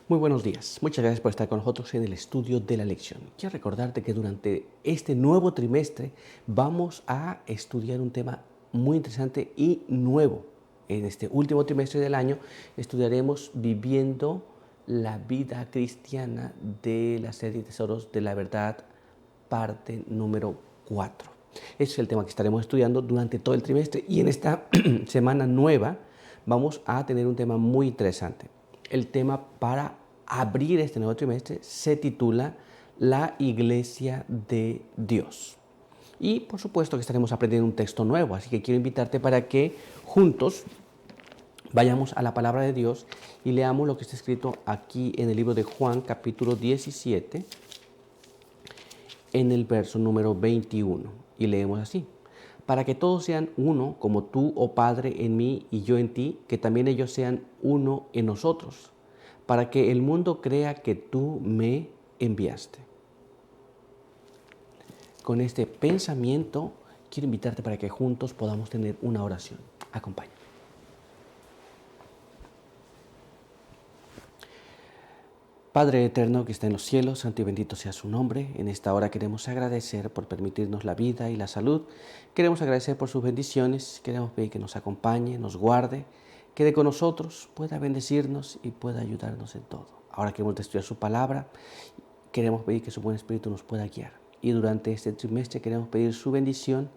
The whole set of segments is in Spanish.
Muy buenos días. Muchas gracias por estar con nosotros en el estudio de la lección. Quiero recordarte que durante este nuevo trimestre vamos a estudiar un tema muy interesante y nuevo. En este último trimestre del año estudiaremos viviendo la vida cristiana de la serie Tesoros de la Verdad, parte número 4. Ese es el tema que estaremos estudiando durante todo el trimestre y en esta semana nueva vamos a tener un tema muy interesante. El tema para abrir este nuevo trimestre se titula La Iglesia de Dios. Y por supuesto que estaremos aprendiendo un texto nuevo, así que quiero invitarte para que juntos vayamos a la palabra de Dios y leamos lo que está escrito aquí en el libro de Juan, capítulo 17, en el verso número 21. Y leemos así: para que todos sean uno, como tú, oh Padre, en mí y yo en ti, que también ellos sean uno en nosotros, para que el mundo crea que tú me enviaste. Con este pensamiento, quiero invitarte para que juntos podamos tener una oración. Acompáñame. Padre eterno que está en los cielos, santo y bendito sea su nombre. En esta hora queremos agradecer por permitirnos la vida y la salud. Queremos agradecer por sus bendiciones. Queremos pedir que nos acompañe, nos guarde, quede con nosotros, pueda bendecirnos y pueda ayudarnos en todo. Ahora queremos estudiar su palabra. Queremos pedir que su buen espíritu nos pueda guiar. Y durante este trimestre queremos pedir su bendición,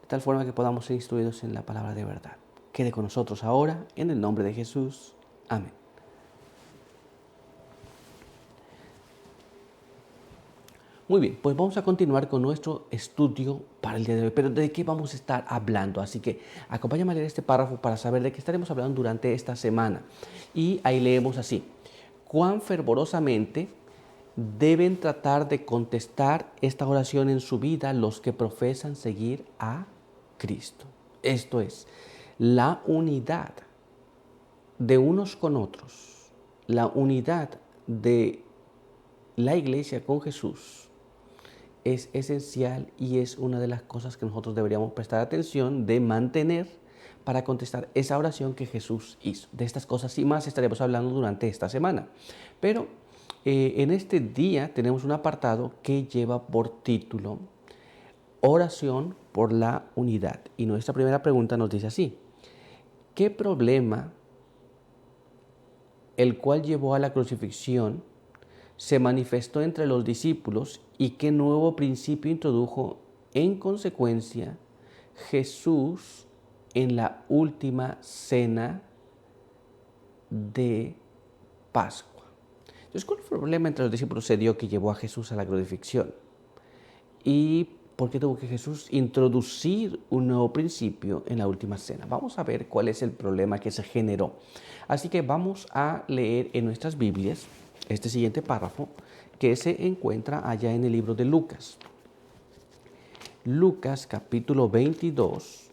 de tal forma que podamos ser instruidos en la palabra de verdad. Quede con nosotros ahora, en el nombre de Jesús. Amén. Muy bien, pues vamos a continuar con nuestro estudio para el día de hoy. Pero ¿de qué vamos a estar hablando? Así que acompáñame a leer este párrafo para saber de qué estaremos hablando durante esta semana. Y ahí leemos así: cuán fervorosamente deben tratar de contestar esta oración en su vida los que profesan seguir a Cristo. Esto es, la unidad de unos con otros, la unidad de la iglesia con Jesús es esencial y es una de las cosas que nosotros deberíamos prestar atención de mantener para contestar esa oración que Jesús hizo. De estas cosas y más estaremos hablando durante esta semana. Pero en este día tenemos un apartado que lleva por título Oración por la Unidad. Y nuestra primera pregunta nos dice así: ¿qué problema el cual llevó a la crucifixión se manifestó entre los discípulos y qué nuevo principio introdujo en consecuencia Jesús en la última cena de Pascua? Entonces, ¿cuál fue el problema entre los discípulos se dio que llevó a Jesús a la crucifixión? ¿Y por qué tuvo que Jesús introducir un nuevo principio en la última cena? Vamos a ver cuál es el problema que se generó. Así que vamos a leer en nuestras Biblias este siguiente párrafo que se encuentra allá en el libro de Lucas. Lucas capítulo 22,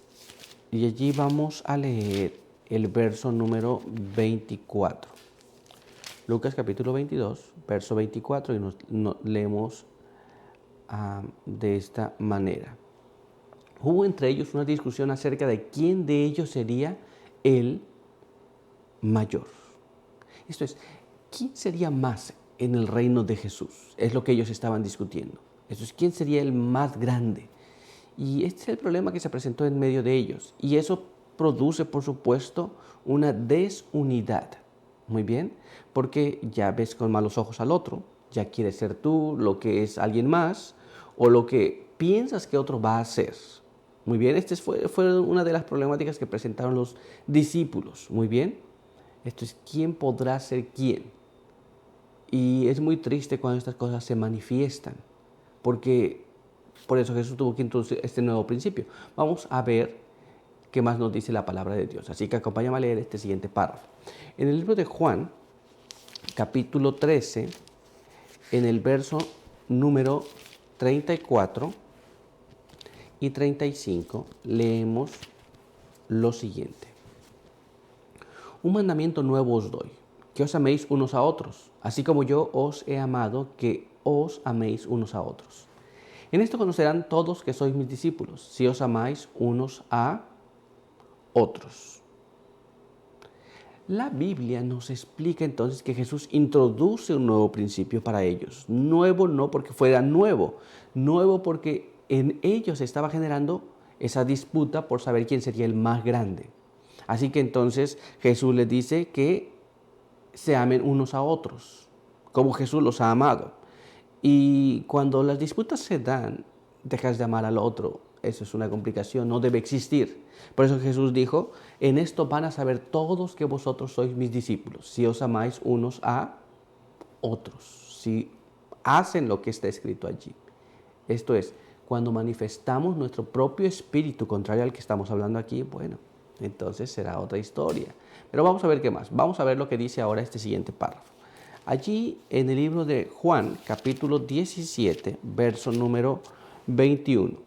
y allí vamos a leer el verso número 24. Lucas capítulo 22, verso 24, y nos leemos de esta manera. Hubo entre ellos una discusión acerca de quién de ellos sería el mayor. Esto es, ¿quién sería más en el reino de Jesús? Es lo que ellos estaban discutiendo. Esto es, ¿quién sería el más grande? Y este es el problema que se presentó en medio de ellos. Y eso produce, por supuesto, una desunidad. Muy bien, porque ya ves con malos ojos al otro, ya quieres ser tú lo que es alguien más o lo que piensas que otro va a hacer. Muy bien, esta fue una de las problemáticas que presentaron los discípulos. Muy bien, esto es, ¿quién podrá ser quién? Y es muy triste cuando estas cosas se manifiestan, porque por eso Jesús tuvo que introducir este nuevo principio. Vamos a ver qué más nos dice la palabra de Dios. Así que acompáñame a leer este siguiente párrafo. En el libro de Juan, capítulo 13, en el verso número 34 y 35, leemos lo siguiente: un mandamiento nuevo os doy, que os améis unos a otros, así como yo os he amado, que os améis unos a otros. En esto conocerán todos que sois mis discípulos, si os amáis unos a otros. La Biblia nos explica entonces que Jesús introduce un nuevo principio para ellos. Nuevo no porque fuera nuevo, nuevo porque en ellos estaba generando esa disputa por saber quién sería el más grande. Así que entonces Jesús les dice que se amen unos a otros, como Jesús los ha amado. Y cuando las disputas se dan, dejas de amar al otro. Eso es una complicación, no debe existir. Por eso Jesús dijo, en esto van a saber todos que vosotros sois mis discípulos, si os amáis unos a otros, si hacen lo que está escrito allí. Esto es, cuando manifestamos nuestro propio espíritu contrario al que estamos hablando aquí, bueno, entonces será otra historia. Pero vamos a ver qué más. Vamos a ver lo que dice ahora este siguiente párrafo. Allí en el libro de Juan, capítulo 17, verso número 21.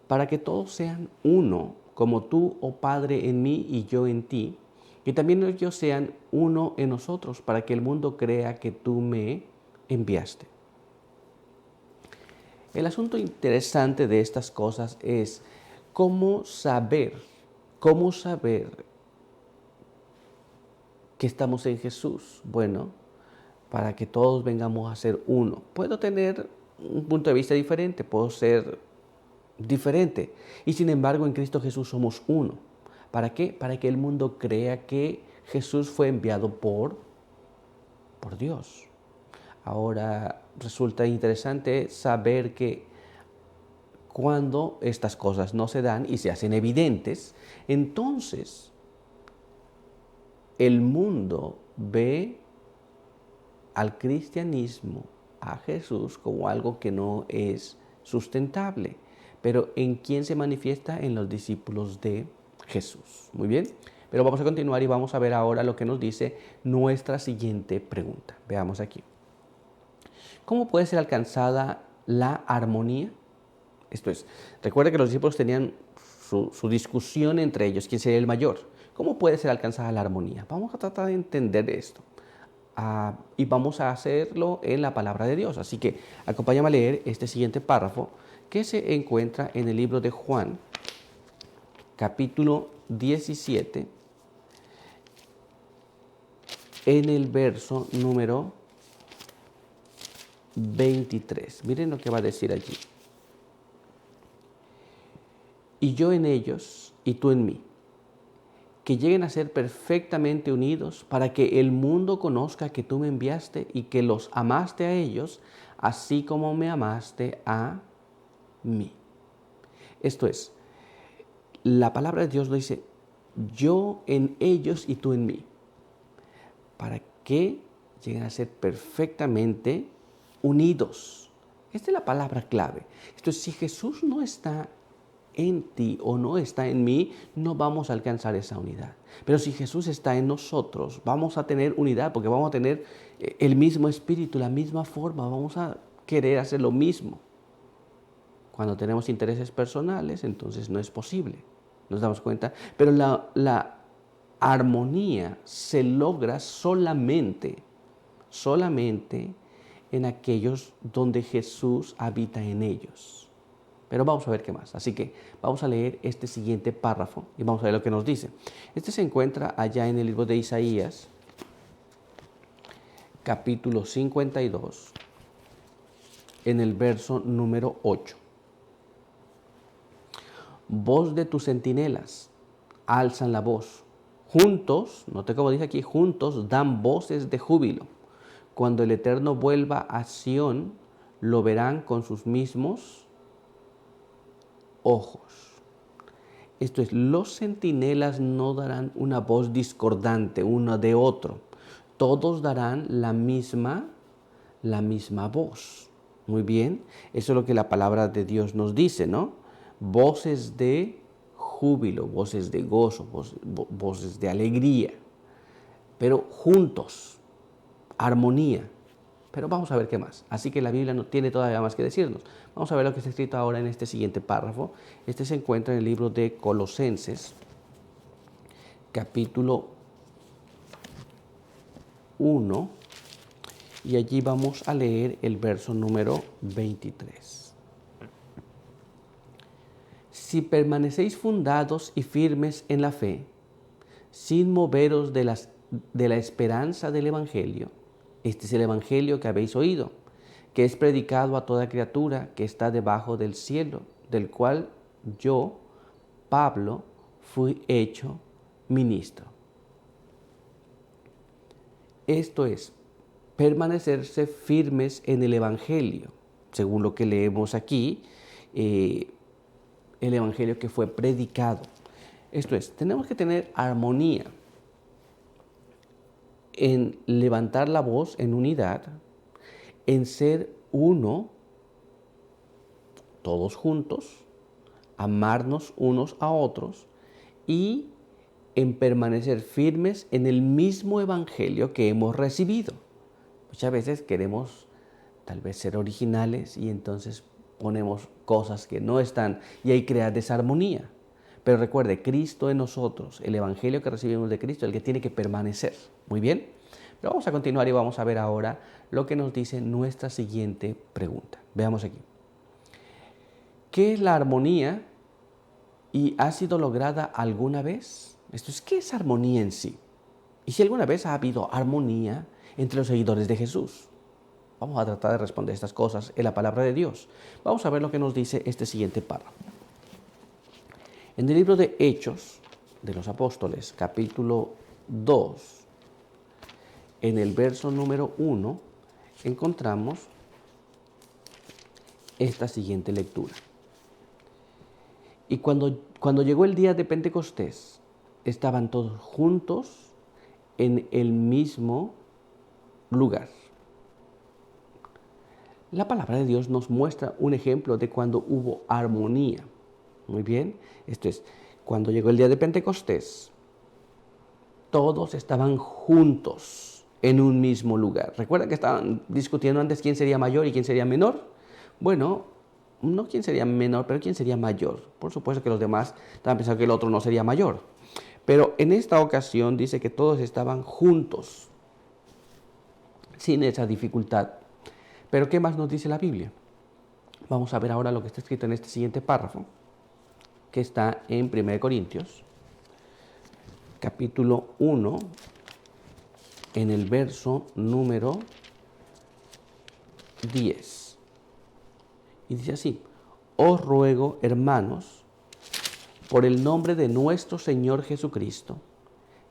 Para que todos sean uno, como tú, oh Padre, en mí y yo en ti, que también ellos sean uno en nosotros, para que el mundo crea que tú me enviaste. El asunto interesante de estas cosas es cómo saber que estamos en Jesús. Bueno, para que todos vengamos a ser uno. Puedo tener un punto de vista diferente, puedo ser diferente. Y sin embargo, en Cristo Jesús somos uno. ¿Para qué? Para que el mundo crea que Jesús fue enviado por Dios. Ahora, resulta interesante saber que cuando estas cosas no se dan y se hacen evidentes, entonces el mundo ve al cristianismo, a Jesús, como algo que no es sustentable. Pero ¿en quién se manifiesta? En los discípulos de Jesús. Muy bien, pero vamos a continuar y vamos a ver ahora lo que nos dice nuestra siguiente pregunta. Veamos aquí. ¿Cómo puede ser alcanzada la armonía? Esto es, recuerda que los discípulos tenían su discusión entre ellos, quién sería el mayor. ¿Cómo puede ser alcanzada la armonía? Vamos a tratar de entender esto. Y vamos a hacerlo en la palabra de Dios. Así que acompáñame a leer este siguiente párrafo que se encuentra en el libro de Juan, capítulo 17, en el verso número 23. Miren lo que va a decir allí. Y yo en ellos y tú en mí, que lleguen a ser perfectamente unidos para que el mundo conozca que tú me enviaste y que los amaste a ellos, así como me amaste a mí. Esto es, la palabra de Dios lo dice, yo en ellos y tú en mí, para que lleguen a ser perfectamente unidos. Esta es la palabra clave. Esto es, si Jesús no está en ti o no está en mí, no vamos a alcanzar esa unidad. Pero si Jesús está en nosotros, vamos a tener unidad porque vamos a tener el mismo espíritu, la misma forma, vamos a querer hacer lo mismo. Cuando tenemos intereses personales, entonces no es posible. Nos damos cuenta. Pero la armonía se logra solamente en aquellos donde Jesús habita en ellos. Pero vamos a ver qué más. Así que vamos a leer este siguiente párrafo y vamos a ver lo que nos dice. Este se encuentra allá en el libro de Isaías, capítulo 52, en el verso número 8. Voz de tus centinelas alzan la voz. Juntos, note cómo dice aquí, juntos dan voces de júbilo. Cuando el Eterno vuelva a Sión, lo verán con sus mismos ojos. Esto es, los centinelas no darán una voz discordante uno de otro. Todos darán la misma voz. Muy bien, eso es lo que la palabra de Dios nos dice, ¿no? Voces de júbilo, voces de gozo, voces de alegría, pero juntos, armonía. Pero vamos a ver qué más. Así que la Biblia no tiene todavía más que decirnos. Vamos a ver lo que está escrito ahora en este siguiente párrafo. Este se encuentra en el libro de Colosenses, capítulo 1, y allí vamos a leer el verso número 23. Si permanecéis fundados y firmes en la fe, sin moveros de las de la esperanza del Evangelio. Este es el Evangelio que habéis oído, que es predicado a toda criatura que está debajo del cielo, del cual yo, Pablo, fui hecho ministro. Esto es, permanecerse firmes en el Evangelio, según lo que leemos aquí, el Evangelio que fue predicado. Esto es, tenemos que tener armonía en levantar la voz en unidad, en ser uno, todos juntos, amarnos unos a otros y en permanecer firmes en el mismo Evangelio que hemos recibido. Muchas veces queremos tal vez ser originales y entonces ponemos cosas que no están y ahí crea desarmonía. Pero recuerde, Cristo en nosotros, el Evangelio que recibimos de Cristo, el que tiene que permanecer. Muy bien, pero vamos a continuar y vamos a ver ahora lo que nos dice nuestra siguiente pregunta. Veamos aquí. ¿Qué es la armonía y ha sido lograda alguna vez? Esto es, ¿qué es armonía en sí? Y si alguna vez ha habido armonía entre los seguidores de Jesús. Vamos a tratar de responder estas cosas en la palabra de Dios. Vamos a ver lo que nos dice este siguiente párrafo. En el libro de Hechos de los Apóstoles, capítulo 2, en el verso número 1, encontramos esta siguiente lectura. Y cuando llegó el día de Pentecostés, estaban todos juntos en el mismo lugar. La palabra de Dios nos muestra un ejemplo de cuando hubo armonía. Muy bien, esto es, cuando llegó el día de Pentecostés, todos estaban juntos en un mismo lugar. ¿Recuerda que estaban discutiendo antes quién sería mayor y quién sería menor? Bueno, no quién sería menor, pero quién sería mayor. Por supuesto que los demás estaban pensando que el otro no sería mayor. Pero en esta ocasión dice que todos estaban juntos, sin esa dificultad. Pero ¿qué más nos dice la Biblia? Vamos a ver ahora lo que está escrito en este siguiente párrafo, que está en 1 Corintios, capítulo 1, en el verso número 10. Y dice así: os ruego, hermanos, por el nombre de nuestro Señor Jesucristo,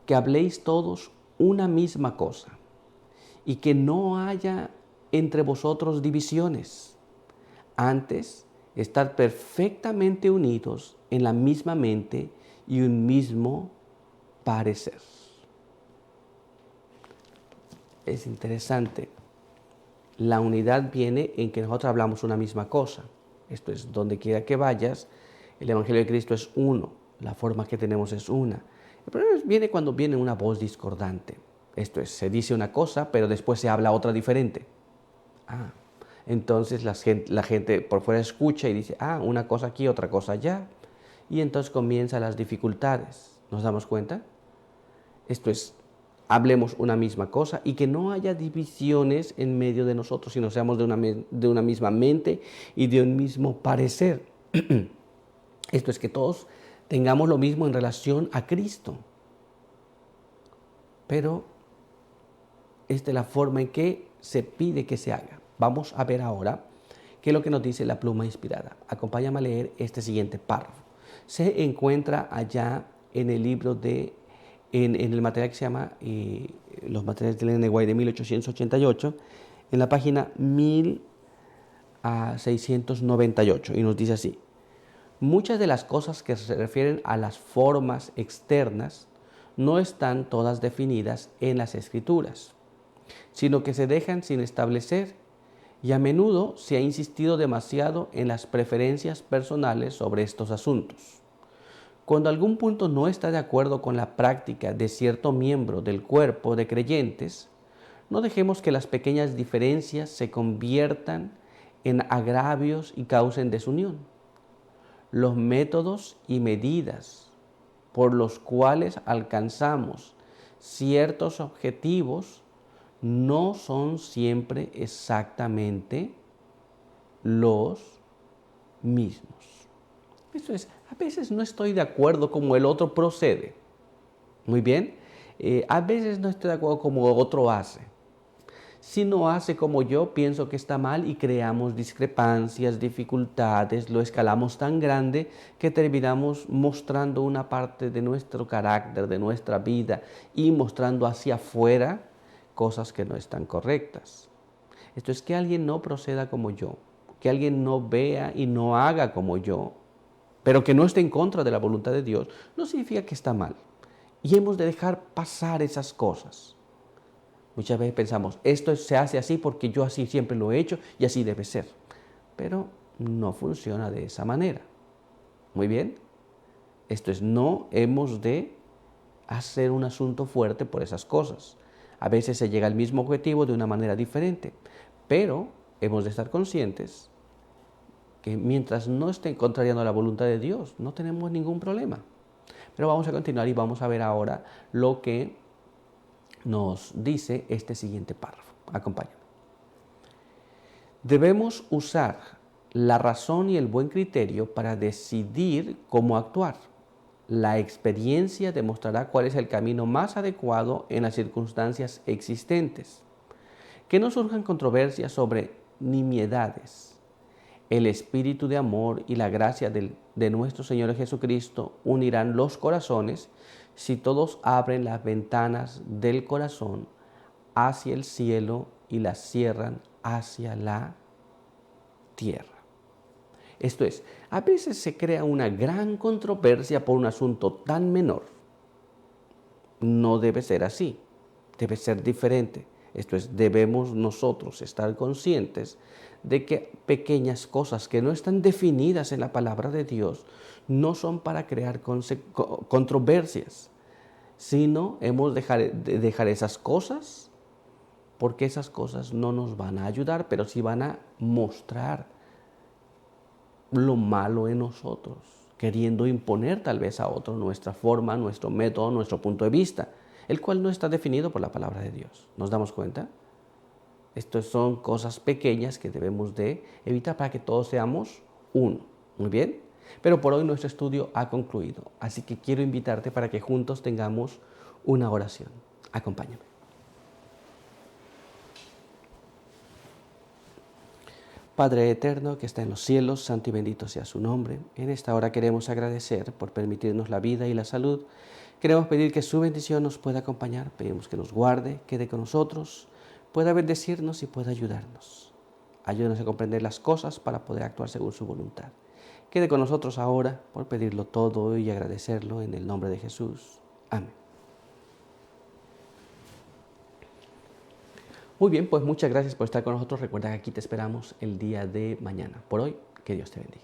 que habléis todos una misma cosa, y que no haya entre vosotros divisiones. Antes, estar perfectamente unidos en la misma mente y un mismo parecer. Es interesante. La unidad viene en que nosotros hablamos una misma cosa. Esto es, donde quiera que vayas, el Evangelio de Cristo es uno. La forma que tenemos es una. El problema viene cuando viene una voz discordante. Esto es, se dice una cosa, pero después se habla otra diferente. Entonces la gente por fuera escucha y dice, una cosa aquí, otra cosa allá. Y entonces comienzan las dificultades. ¿Nos damos cuenta? Esto es, hablemos una misma cosa y que no haya divisiones en medio de nosotros, sino seamos de una misma mente y de un mismo parecer. Esto es, que todos tengamos lo mismo en relación a Cristo. Pero esta es la forma en que se pide que se haga. Vamos a ver ahora qué es lo que nos dice la pluma inspirada. Acompáñame a leer este siguiente párrafo. Se encuentra allá en el libro en el material que se llama Los materiales de Ellen de White de 1888, en la página 1698, y nos dice así: muchas de las cosas que se refieren a las formas externas no están todas definidas en las Escrituras, sino que se dejan sin establecer, y a menudo se ha insistido demasiado en las preferencias personales sobre estos asuntos. Cuando algún punto no está de acuerdo con la práctica de cierto miembro del cuerpo de creyentes, no dejemos que las pequeñas diferencias se conviertan en agravios y causen desunión. Los métodos y medidas por los cuales alcanzamos ciertos objetivos no son siempre exactamente los mismos. Esto es, a veces no estoy de acuerdo cómo el otro procede. Muy bien, A veces no estoy de acuerdo como otro hace. Si no hace como yo, pienso que está mal y creamos discrepancias, dificultades, lo escalamos tan grande que terminamos mostrando una parte de nuestro carácter, de nuestra vida y mostrando hacia afuera cosas que no están correctas. Esto es que alguien no proceda como yo, que alguien no vea y no haga como yo, pero que no esté en contra de la voluntad de Dios, no significa que está mal. Y hemos de dejar pasar esas cosas. Muchas veces pensamos, esto se hace así porque yo así siempre lo he hecho y así debe ser. Pero no funciona de esa manera. Muy bien. Esto es, no hemos de hacer un asunto fuerte por esas cosas. A veces se llega al mismo objetivo de una manera diferente, pero hemos de estar conscientes que mientras no estén contrariando la voluntad de Dios, no tenemos ningún problema. Pero vamos a continuar y vamos a ver ahora lo que nos dice este siguiente párrafo. Acompáñame. Debemos usar la razón y el buen criterio para decidir cómo actuar. La experiencia demostrará cuál es el camino más adecuado en las circunstancias existentes. Que no surjan controversias sobre nimiedades. El espíritu de amor y la gracia de nuestro Señor Jesucristo unirán los corazones si todos abren las ventanas del corazón hacia el cielo y las cierran hacia la tierra. Esto es, a veces se crea una gran controversia por un asunto tan menor. No debe ser así, debe ser diferente. Esto es, debemos nosotros estar conscientes de que pequeñas cosas que no están definidas en la palabra de Dios no son para crear controversias, sino hemos de dejar esas cosas porque esas cosas no nos van a ayudar, pero sí van a mostrar lo malo en nosotros, queriendo imponer tal vez a otro nuestra forma, nuestro método, nuestro punto de vista, el cual no está definido por la palabra de Dios. ¿Nos damos cuenta? Estas son cosas pequeñas que debemos de evitar para que todos seamos uno. Muy bien. Pero por hoy nuestro estudio ha concluido, así que quiero invitarte para que juntos tengamos una oración. Acompáñame. Padre eterno que está en los cielos, santo y bendito sea su nombre. En esta hora queremos agradecer por permitirnos la vida y la salud. Queremos pedir que su bendición nos pueda acompañar. Pedimos que nos guarde, quede con nosotros, pueda bendecirnos y pueda ayudarnos. Ayúdanos a comprender las cosas para poder actuar según su voluntad. Quede con nosotros ahora por pedirlo todo y agradecerlo en el nombre de Jesús. Amén. Muy bien, pues muchas gracias por estar con nosotros. Recuerda que aquí te esperamos el día de mañana. Por hoy, que Dios te bendiga.